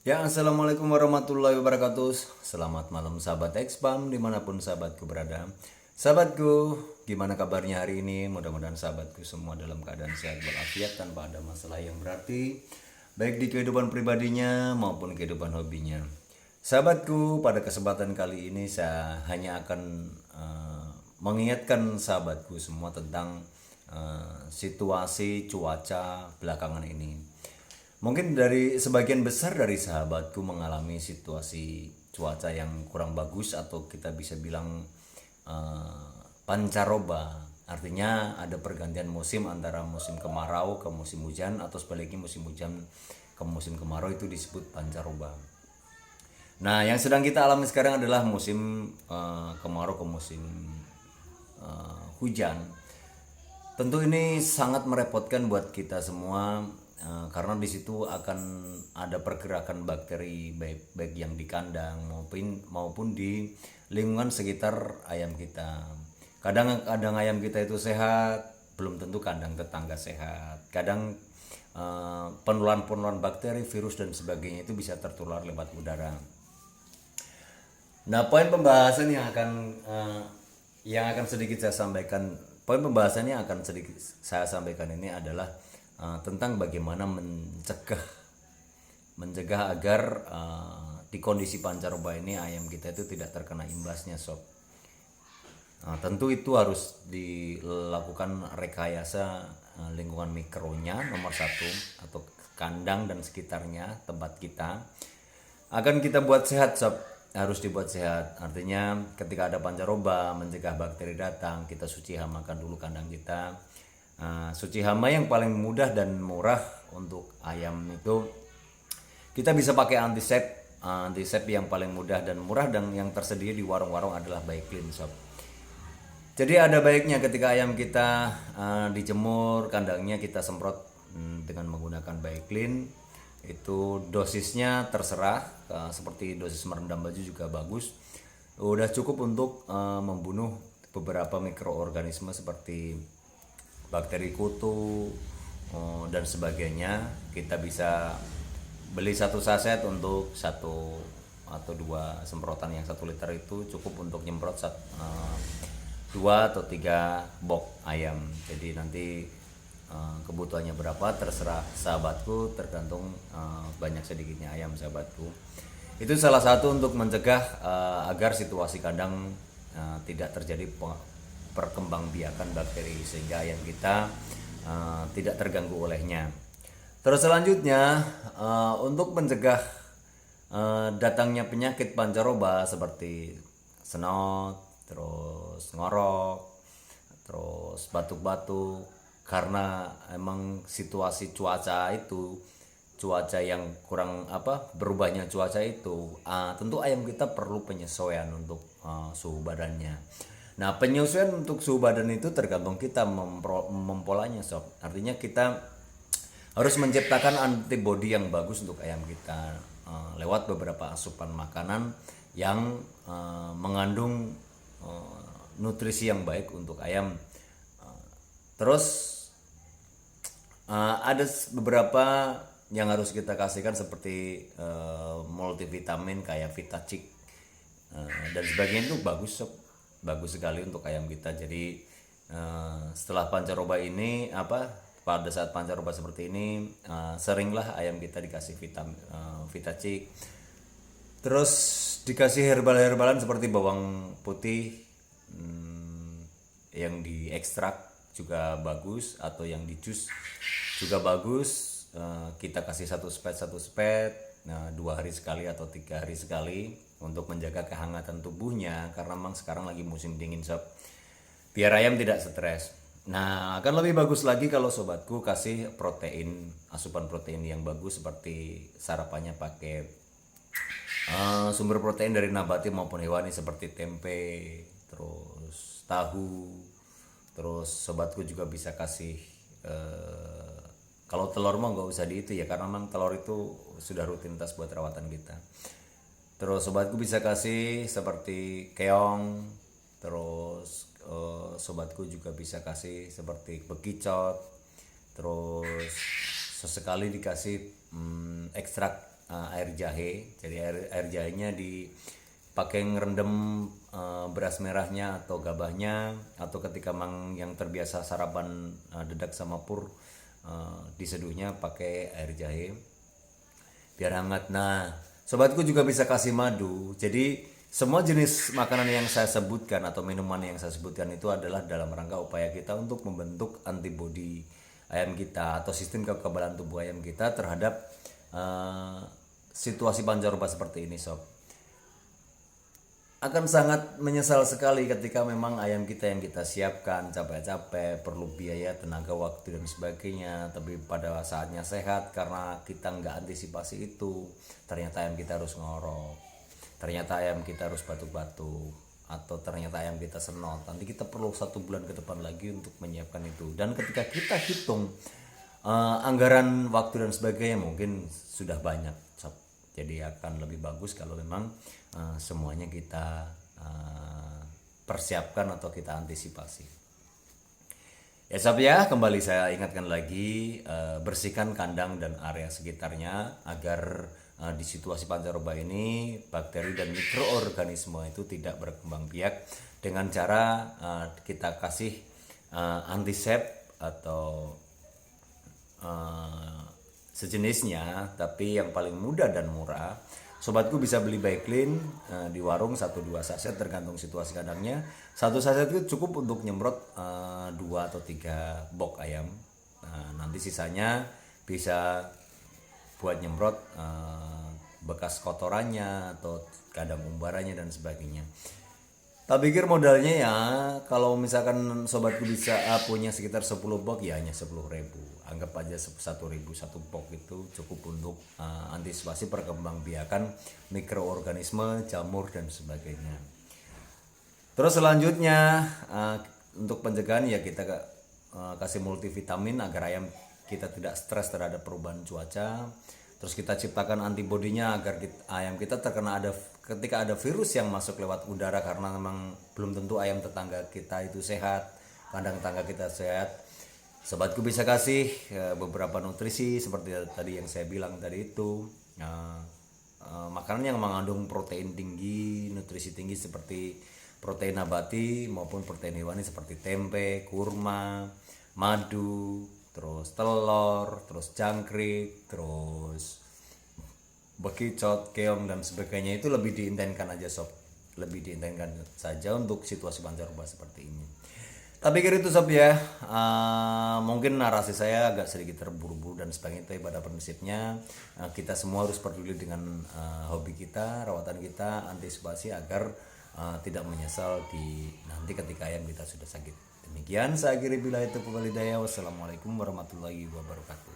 Ya, assalamualaikum warahmatullahi wabarakatuh. Selamat malam sahabat Expam dimanapun sahabatku berada. Sahabatku, gimana kabarnya hari ini? Mudah-mudahan sahabatku semua dalam keadaan sehat walafiat tanpa ada masalah yang berarti, baik di kehidupan pribadinya maupun kehidupan hobinya. Sahabatku, pada kesempatan kali ini saya hanya akan mengingatkan sahabatku semua tentang situasi cuaca belakangan ini. Mungkin dari sebagian besar dari sahabatku mengalami situasi cuaca yang kurang bagus atau kita bisa bilang eh, pancaroba. Artinya ada pergantian musim antara musim kemarau ke musim hujan atau sebaliknya musim hujan ke musim kemarau itu disebut pancaroba. Nah, yang sedang kita alami sekarang adalah musim kemarau ke musim hujan. Tentu ini sangat merepotkan buat kita semua karena di situ akan ada pergerakan bakteri baik yang di kandang maupun di lingkungan sekitar ayam kita. Kadang-kadang ayam kita itu sehat, belum tentu kandang tetangga sehat. Kadang penularan-penularan bakteri, virus dan sebagainya itu bisa tertular lewat udara. Nah, poin pembahasan yang akan sedikit saya sampaikan, poin pembahasannya akan sedikit saya sampaikan ini adalah tentang bagaimana mencegah agar di kondisi pancaroba ini ayam kita itu tidak terkena imbasnya, sob. Nah, tentu itu harus dilakukan rekayasa lingkungan mikronya nomor satu atau kandang dan sekitarnya tempat kita akan kita buat sehat, sob. Harus dibuat sehat, artinya ketika ada pancaroba mencegah bakteri datang, kita suci hamakan dulu kandang kita. Suci hama yang paling mudah dan murah untuk ayam itu kita bisa pakai antisep yang paling mudah dan murah dan yang tersedia di warung-warung adalah Baiklin, sob. Jadi ada baiknya ketika ayam kita dijemur kandangnya kita semprot dengan menggunakan Baiklin. Itu dosisnya terserah, seperti dosis merendam baju juga bagus. Udah cukup untuk membunuh beberapa mikroorganisme seperti bakteri kutu dan sebagainya. Kita bisa beli satu saset untuk satu atau dua semprotan, yang 1 liter itu cukup untuk nyemprot 2 atau 3 box ayam. Jadi nanti kebutuhannya berapa terserah sahabatku, tergantung banyak sedikitnya ayam sahabatku. Itu salah satu untuk mencegah agar situasi kandang tidak terjadi perkembangbiakan bakteri sehingga ayam kita tidak terganggu olehnya. Terus selanjutnya untuk mencegah datangnya penyakit pancaroba seperti senot, terus ngorok, terus batuk-batuk, karena emang situasi cuaca yang kurang berubahnya cuaca itu tentu ayam kita perlu penyesuaian untuk suhu badannya. Nah, penyesuaian untuk suhu badan itu tergantung kita mempolanya, sob. Artinya kita harus menciptakan antibodi yang bagus untuk ayam kita lewat beberapa asupan makanan yang mengandung nutrisi yang baik untuk ayam. Terus ada beberapa yang harus kita kasihkan seperti multivitamin kayak Vitacik dan sebagainya, itu bagus, sob. Bagus sekali untuk ayam kita. Jadi setelah pancaroba ini pada saat pancaroba seperti ini seringlah ayam kita dikasih Vitacik. Terus dikasih herbal-herbalan seperti bawang putih yang diekstrak juga bagus, atau yang di jus juga bagus. Kita kasih satu spet 2 hari sekali atau 3 hari sekali untuk menjaga kehangatan tubuhnya, karena memang sekarang lagi musim dingin, sob, biar ayam tidak stres. Nah, akan lebih bagus lagi kalau sobatku kasih asupan protein yang bagus, seperti sarapannya pakai sumber protein dari nabati maupun hewani seperti tempe, terus tahu. Terus sobatku juga bisa kasih kalau telur mah nggak usah di itu ya, karena memang telur itu sudah rutinitas buat rawatan kita. Terus sobatku bisa kasih seperti keong. Terus sobatku juga bisa kasih seperti bekicot. Terus sesekali dikasih ekstrak air jahe. Jadi air jahenya dipakai ngerendam beras merahnya atau gabahnya, atau ketika mang yang terbiasa sarapan dedak sama pur, diseduhnya pakai air jahe biar hangat. Nah, sobatku juga bisa kasih madu. Jadi semua jenis makanan yang saya sebutkan atau minuman yang saya sebutkan itu adalah dalam rangka upaya kita untuk membentuk antibodi ayam kita atau sistem kekebalan tubuh ayam kita terhadap situasi pancaroba seperti ini, sob. Akan sangat menyesal sekali ketika memang ayam kita yang kita siapkan capek-capek, perlu biaya, tenaga, waktu dan sebagainya, tapi pada saatnya sehat karena kita nggak antisipasi itu, ternyata ayam kita harus ngorok, ternyata ayam kita harus batuk-batuk, atau ternyata ayam kita senot. Nanti kita perlu 1 bulan ke depan lagi untuk menyiapkan itu. Dan ketika kita hitung anggaran, waktu dan sebagainya mungkin sudah banyak, sob. Jadi akan lebih bagus kalau memang semuanya kita persiapkan atau kita antisipasi. Ya sob ya, kembali saya ingatkan lagi, bersihkan kandang dan area sekitarnya agar di situasi pancaroba ini bakteri dan mikroorganisme itu tidak berkembang biak dengan cara kita kasih antisep atau sejenisnya, tapi yang paling mudah dan murah. Sobatku bisa beli Baiklin di warung 1-2 saset tergantung situasi kandangnya. 1 saset itu cukup untuk nyemprot 2 atau 3 box ayam. Nah, nanti sisanya bisa buat nyemprot bekas kotorannya atau kandang umbarannya dan sebagainya. Tak pikir modalnya ya, kalau misalkan sobatku bisa punya sekitar 10 box ya hanya 10.000. Anggap aja 1.000 1 box itu cukup untuk antisipasi perkembangbiakan mikroorganisme, jamur dan sebagainya. Terus selanjutnya untuk pencegahan ya kita kasih multivitamin agar ayam kita tidak stres terhadap perubahan cuaca. Terus kita ciptakan antibodinya agar ayam kita ketika ada virus yang masuk lewat udara, karena memang belum tentu ayam tetangga kita itu sehat, kandang tetangga kita sehat. Sobatku bisa kasih beberapa nutrisi seperti tadi yang saya bilang tadi itu, makanan yang mengandung protein tinggi, nutrisi tinggi seperti protein nabati maupun protein hewani seperti tempe, kurma, madu, terus telur, terus jangkrik, terus bekicot, keong dan sebagainya. Itu lebih diintenkan aja sob, lebih diintenkan saja untuk situasi pancaroba seperti ini. Tapi pikir itu sob ya, mungkin narasi saya agak sedikit terburu-buru dan sebagainya, tapi pada prinsipnya kita semua harus peduli dengan hobi kita, rawatan kita, antisipasi agar tidak menyesal nanti ketika ayam kita sudah sakit. Demikian saya akhiri, bila itu walhidayah. Wassalamualaikum warahmatullahi wabarakatuh.